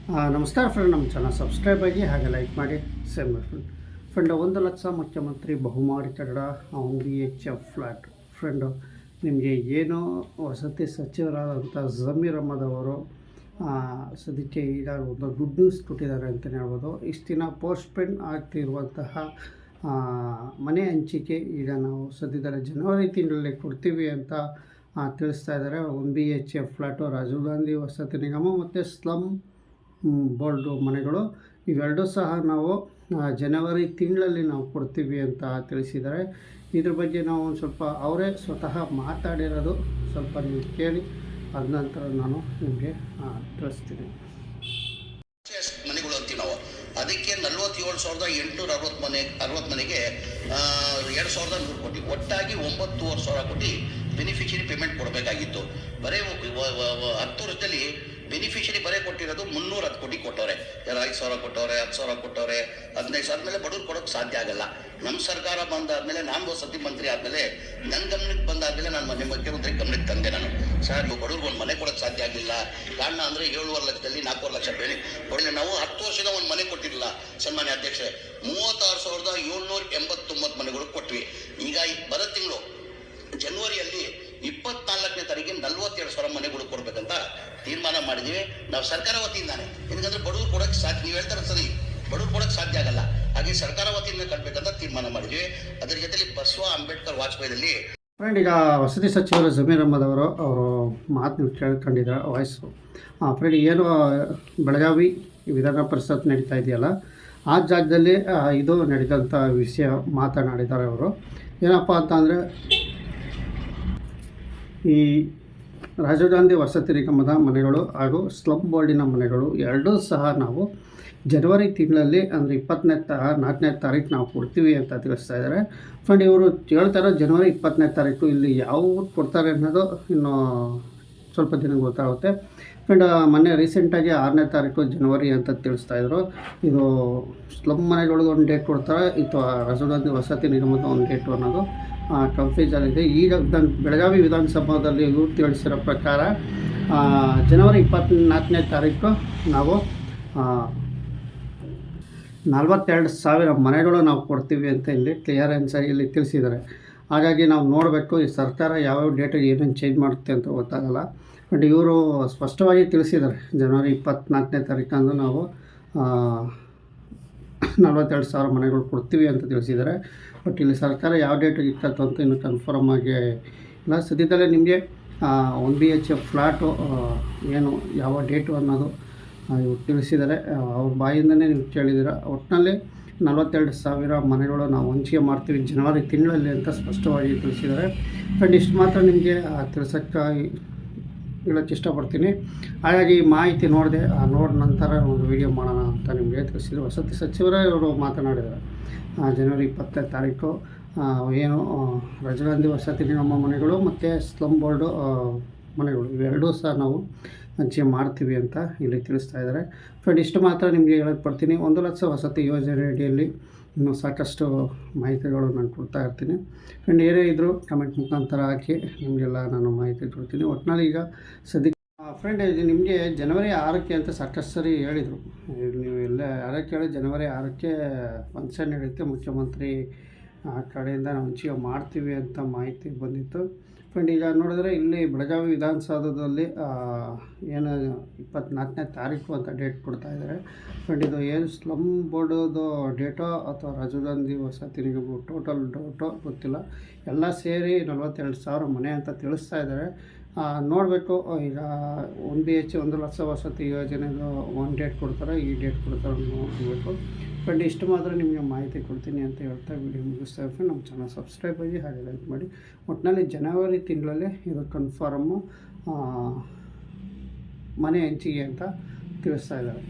ನಮಸ್ಕಾರ ಫ್ರೆಂಡ್, ನಮ್ಮ channel subscribe ಆಗಿ ಹಾಗೆ ಲೈಕ್ ಮಾಡಿ ಶೇರ್ ಮಾಡಿ ಫ್ರೆಂಡ್ 1,00,000 ಮುಖ್ಯಮಂತ್ರಿ ಬಹುಮಾಡಿ ಕಟ್ಟಡ BHF ಫ್ಲ್ಯಾಟ್. ಫ್ರೆಂಡು, ನಿಮಗೆ ಏನು ವಸತಿ ಸಚಿವರಾದಂಥ ಜಮೀರ್ ಅಹ್ಮದ್ ಅವರು ಸದ್ಯಕ್ಕೆ ಈಗ ಒಂದು ಗುಡ್ ನ್ಯೂಸ್ ಕೊಟ್ಟಿದ್ದಾರೆ ಅಂತಲೇ ಹೇಳ್ಬೋದು. ಇಷ್ಟು ದಿನ ಪೋಸ್ಟ್ಪೇನ್ ಆಗ್ತಿರುವಂತಹ ಮನೆ ಹಂಚಿಕೆ ಈಗ ನಾವು ಸದ್ಯದಲ್ಲೇ ಜನವರಿ ತಿಂಗಳಲ್ಲಿ ಕೊಡ್ತೀವಿ ಅಂತ ತಿಳಿಸ್ತಾ ಇದ್ದಾರೆ. 1 BHF ಫ್ಲ್ಯಾಟು ರಾಜೀವ್ ಗಾಂಧಿ ವಸತಿ ನಿಗಮ ಮತ್ತು ಸ್ಲಮ್ ಬೋರ್ಡು ಮನೆಗಳು ಇವೆರಡೂ ಸಹ ನಾವು ಜನವರಿ ತಿಂಗಳಲ್ಲಿ ನಾವು ಕೊಡ್ತೀವಿ ಅಂತ ತಿಳಿಸಿದ್ದಾರೆ. ಇದ್ರ ಬಗ್ಗೆ ನಾವು ಒಂದು ಸ್ವಲ್ಪ ಅವರೇ ಸ್ವತಃ ಮಾತಾಡಿರೋದು ಸ್ವಲ್ಪ ನೀವು ಕೇಳಿ, ಅದ ನಂತರ ನಾನು ನಿಮಗೆ ತಿಳಿಸ್ತೀನಿ. ಮನೆಗಳು ಅಂತೀವಿ ನಾವು. ಅದಕ್ಕೆ 47,860 ಮನೆಗೆ 2,100 ಕೊಟ್ಟು ಒಟ್ಟಾಗಿ 9,500 ಕೊಟ್ಟು ಬೆನಿಫಿಷರಿ ಪೇಮೆಂಟ್ ಕೊಡಬೇಕಾಗಿತ್ತು. ಬರೀ 10 ವರ್ಷದಲ್ಲಿ ಬೆನಿಫಿಷರಿ ಬರೀ ಕೊಟ್ಟಿರೋದು 310 ಕೋಟಿ ಕೊಟ್ಟವ್ರೆ. 5,000 ಕೊಟ್ಟವ್ರೆ, 10,000 ಕೊಟ್ಟವ್ರೆ, 15,000 ಮೇಲೆ ಬಡವ್ರು ಕೊಡೋಕ್ಕೆ ಸಾಧ್ಯ ಆಗಲ್ಲ. ನಮ್ಮ ಸರ್ಕಾರ ಬಂದಾದ್ಮೇಲೆ, ನಾನು ವಸತಿ ಮಂತ್ರಿ ಆದಮೇಲೆ ನನ್ನ ಗಮನಕ್ಕೆ ಬಂದಾದ್ಮೇಲೆ ನಾನು ಮನೆ ಮುಖ್ಯಮಂತ್ರಿ ಗಮನಕ್ಕೆ ತಂದೆ. ನಾನು ಸರ್, ನೀವು ಬಡವ್ರಿಗೆ ಒಂದು ಮನೆ ಕೊಡೋಕ್ಕೆ ಸಾಧ್ಯ ಆಗಲಿಲ್ಲ. ಕಾರಣ ಅಂದರೆ 7.5 ಲಕ್ಷದಲ್ಲಿ 4.5 ಲಕ್ಷ ಬೆಳೆ ನಾವು 10 ವರ್ಷದ ಒಂದು ಮನೆ ಕೊಟ್ಟಿರಲಿಲ್ಲ. ಸನ್ಮಾನ್ಯ ಅಧ್ಯಕ್ಷೆ, 36,789 ಮನೆಗಳು ಕೊಟ್ವಿ. ಈಗ ಬರೋ ತಿಂಗಳು ಜನವರಿಯಲ್ಲಿ 24ನೇ ತಾರೀಕಿಗೆ 42,000 ಮನೆಗಳು ಕೊಡ್ಬೇಕಂತ ತೀರ್ಮಾನ ಮಾಡಿದ್ದೀವಿ ನಾವು ಸರ್ಕಾರ ವತಿಯಿಂದಾನೆ. ఎందుకంದ್ರೆ ಬಡವ್ರು ಕೊಡೋಕ್ಕೆ ಸಾಧ್ಯ, ನೀವು ಹೇಳ್ತಾರೆ ಸರಿ, ಬಡವ್ರು ಕೊಡೋಕ್ಕೆ ಸಾಧ್ಯ ಆಗಲ್ಲ. ಹಾಗೆ ಸರ್ಕಾರ ವತಿಯಿಂದ ಕಟ್ಟಬೇಕಂತ ತೀರ್ಮಾನ ಮಾಡಿದ್ವಿ. ಅದರ ಜೊತೆಲಿ ಬಸವ ಅಂಬೇಡ್ಕರ್ ವಾಜಪೇಯಿದಲ್ಲಿ ಫ್ರೆಂಡ್, ಈಗ ವಸತಿ ಸಚಿವರು ಜಮೀರ್ ಅಹ್ಮದ್ ಅವರು ಮಾತು ಕೇಳ್ಕೊಂಡಿದ್ದಾರೆ ವಾಯ್ಸು. ಫ್ರೆಂಡ್, ಏನು ಬೆಳಗಾವಿ ವಿಧಾನ ಪರಿಷತ್ ನಡೀತಾ ಇದೆಯಲ್ಲ, ಆ ಜಾಗದಲ್ಲಿ ಇದು ನಡೆದಂಥ ವಿಷಯ ಮಾತನಾಡಿದ್ದಾರೆ ಅವರು. ಏನಪ್ಪ ಅಂತಂದರೆ, ಈ ರಾಜೀವ್ ಗಾಂಧಿ ವಸತಿ ನಿಗಮದ ಮನೆಗಳು ಹಾಗೂ ಸ್ಲಮ್ ಬೋರ್ಡಿನ ಮನೆಗಳು ಎರಡೂ ಸಹ ನಾವು ಜನವರಿ ತಿಂಗಳಲ್ಲಿ ಅಂದರೆ 24ನೇ ತಾರೀಕು ನಾವು ಕೊಡ್ತೀವಿ ಅಂತ ತಿಳಿಸ್ತಾ ಇದ್ದಾರೆ. ಫ್ರೆಂಡ್, ಇವರು ಹೇಳ್ತಾರೆ ಜನವರಿ 20ನೇ ತಾರೀಕು. ಇಲ್ಲಿ ಯಾವ ಕೊಡ್ತಾರೆ ಅನ್ನೋದು ಇನ್ನು ಸ್ವಲ್ಪ ದಿನ ಗೊತ್ತಾಗುತ್ತೆ. ಫ್ರೆಂಡ್, ಮೊನ್ನೆ ರೀಸೆಂಟಾಗಿ 6ನೇ ತಾರೀಕು ಜನವರಿ ಅಂತ ತಿಳಿಸ್ತಾಯಿದ್ರು. ಇದು ಸ್ಲಮ್ ಮನೆಗಳದ್ದು ಒಂದು ಡೇಟ್ ಕೊಡ್ತಾರೆ, ಇದು ರಾಜೀವ್ ಗಾಂಧಿ ವಸತಿ ನಿಗಮದ ಒಂದು ಡೇಟು ಅನ್ನೋದು ಕನ್ಫ್ಯೂಷನ್ ಈಗ ಬೆಳಗಾವಿ ವಿಧಾನಸಭಾದಲ್ಲಿ ಇವರು ತಿಳಿಸಿರೋ ಪ್ರಕಾರ ಜನವರಿ 24ನೇ ತಾರೀಕು ನಾವು 42,000 ಮನೆಗಳು ನಾವು ಕೊಡ್ತೀವಿ ಅಂತ ಇಲ್ಲಿ ಕ್ಲಿಯರೆನ್ಸ್ ಇಲ್ಲಿ ತಿಳಿಸಿದ್ದಾರೆ. ಹಾಗಾಗಿ ನಾವು ನೋಡಬೇಕು, ಈ ಸರ್ಕಾರ ಯಾವ್ಯಾವ ಡೇಟಿಗೆ ಏನೇನು ಚೇಂಜ್ ಮಾಡುತ್ತೆ ಅಂತ ಗೊತ್ತಾಗಲ್ಲ. ಬಟ್ ಇವರು ಸ್ಪಷ್ಟವಾಗಿ ತಿಳಿಸಿದ್ದಾರೆ, ಜನವರಿ 24ನೇ ತಾರೀಕಂದು ನಾವು 42,000 ಮನೆಗಳು ಕೊಡ್ತೀವಿ ಅಂತ ತಿಳಿಸಿದ್ದಾರೆ. ಬಟ್ ಇಲ್ಲಿ ಸರ್ಕಾರ ಯಾವ ಡೇಟಿಗೆ ಇತ್ತು ಅಂತ ಇನ್ನು ಕನ್ಫರ್ಮ್ ಆಗಿ ಇಲ್ಲ. ಸದ್ಯದಲ್ಲೇ ನಿಮಗೆ 1 BHF ಫ್ಲ್ಯಾಟು ಏನು ಯಾವ ಡೇಟು ಅನ್ನೋದು ಇವ್ರು ತಿಳಿಸಿದ್ದಾರೆ. ಅವ್ರ ಬಾಯಿಂದನೇ ನೀವು ಕೇಳಿದ್ದೀರ. ಒಟ್ಟಿನಲ್ಲಿ 42,000 ಮನೆಗಳು ನಾವು ಹಂಚಿಕೆ ಮಾಡ್ತೀವಿ ಜನವರಿ ತಿಂಗಳಲ್ಲಿ ಅಂತ ಸ್ಪಷ್ಟವಾಗಿ ತಿಳಿಸಿದ್ದಾರೆ. ಬಟ್ ಇಷ್ಟು ಮಾತ್ರ ನಿಮಗೆ ತಿಳಿಸೋಕ್ಕೆ ಹೇಳೋಕ್ಕೆ ಇಷ್ಟಪಡ್ತೀನಿ. ಹಾಗಾಗಿ ಮಾಹಿತಿ ನೋಡಿದೆ, ನೋಡಿದ ನಂತರ ಒಂದು ವಿಡಿಯೋ ಮಾಡೋಣ ಅಂತ ನಿಮಗೆ ತಿಳಿಸಿದ್ರು. ವಸತಿ ಸಚಿವರೇ ಇವರು ಮಾತನಾಡಿದ್ದಾರೆ. ಜನವರಿ 20ನೇ ತಾರೀಕು ಏನು ರಾಜೀವ್ ಗಾಂಧಿ ವಸತಿ ನಿಗಮ ಮನೆಗಳು ಮತ್ತು ಸ್ಲಮ್ ಬೋರ್ಡು ಮನೆಗಳು ಇವೆರಡೂ ಸಹ ನಾವು ಹಂಚಿಕೆ ಮಾಡ್ತೀವಿ ಅಂತ ಇಲ್ಲಿ ತಿಳಿಸ್ತಾ ಇದ್ದಾರೆ. ಫ್ರೆಂಡ್, ಇಷ್ಟು ಮಾತ್ರ ನಿಮಗೆ ಹೇಳಕ್ಕೆ ಪಡ್ತೀನಿ. 1 ಲಕ್ಷ ವಸತಿ ಯೋಜನೆ ಅಡಿಯಲ್ಲಿ ಇನ್ನೂ ಸಾಕಷ್ಟು ಮಾಹಿತಿಗಳು ನಾನು ಕೊಡ್ತಾ ಇರ್ತೀನಿ. ಫ್ರೆಂಡ್, ಏನೇ ಇದ್ದರೂ ಕಮೆಂಟ್ ಮುಖಾಂತರ ಹಾಕಿ ನಿಮಗೆಲ್ಲ ನಾನು ಮಾಹಿತಿ ಕೊಡ್ತೀನಿ. ಒಟ್ಟಿನಲ್ಲಿ ಈಗ ಸದ್ಯಕ್ಕೆ ಫ್ರೆಂಡ್, ಇದು ನಿಮಗೆ ಜನವರಿ 6ಕ್ಕೆ ಅಂತ ಸಾಕಷ್ಟು ಸರಿ ಹೇಳಿದರು. ನೀವು ಎಲ್ಲ ಯಾರಕ್ಕೆ ಹೇಳಿ ಜನವರಿ 6ಕ್ಕೆ ಫಂಕ್ಷನ್ ನಡೆಯುತ್ತೆ, ಮುಖ್ಯಮಂತ್ರಿ ಕಡೆಯಿಂದ ನಾವು ಹಂಚಿಕೆ ಮಾಡ್ತೀವಿ ಅಂತ ಮಾಹಿತಿ ಬಂದಿತ್ತು. ಫ್ರೆಂಡ್, ಈಗ ನೋಡಿದ್ರೆ ಇಲ್ಲಿ ಬೆಳಗಾವಿ ವಿಧಾನಸೌಧದಲ್ಲಿ ಏನು 24ನೇ ತಾರೀಕು ಅಂತ ಡೇಟ್ ಕೊಡ್ತಾ ಇದ್ದಾರೆ. ಫ್ರೆಂಡ್, ಇದು ಏನು ಸ್ಲಮ್ ಬೋರ್ಡದು ಡೇಟೋ ಅಥವಾ ರಾಜೀವ್ ಗಾಂಧಿ ವಸತಿ ನಿಗಮ ಟೋಟಲ್ ಡೇಟೋ ಗೊತ್ತಿಲ್ಲ, ಎಲ್ಲ ಸೇರಿ 42,000 ಮನೆ ಅಂತ ತಿಳಿಸ್ತಾ ಇದ್ದಾರೆ. ನೋಡಬೇಕು, ಈಗ 1 BH 1 ಲಕ್ಷ ವಸತಿ ಯೋಜನೆದು ಒಂದು ಡೇಟ್ ಕೊಡ್ತಾರೆ, ಈ ಡೇಟ್ ಕೊಡ್ತಾರೆ ನೋಡಬೇಕು. ಫ್ರೆಂಡ್, ಇಷ್ಟು ಮಾತ್ರ ನಿಮಗೆ ಮಾಹಿತಿ ಕೊಡ್ತೀನಿ ಅಂತ ಹೇಳ್ತಾ ವಿಡಿಯೋ ಮುಗಿಸ್ತಾ ಇರ್ತೀನಿ. ನಮ್ಮ ಚಾನಲ್ ಸಬ್ಸ್ಕ್ರೈಬ್ ಆಗಿ ಹಾಗೆ ಲೈಕ್ ಮಾಡಿ. ಒಟ್ಟಿನಲ್ಲಿ ಜನವರಿ ತಿಂಗಳಲ್ಲಿ ಇದು ಕನ್ಫರ್ಮು ಮನೆ ಹಂಚಿಕೆ ಅಂತ ತಿಳಿಸ್ತಾ ಇದ್ದಾರೆ.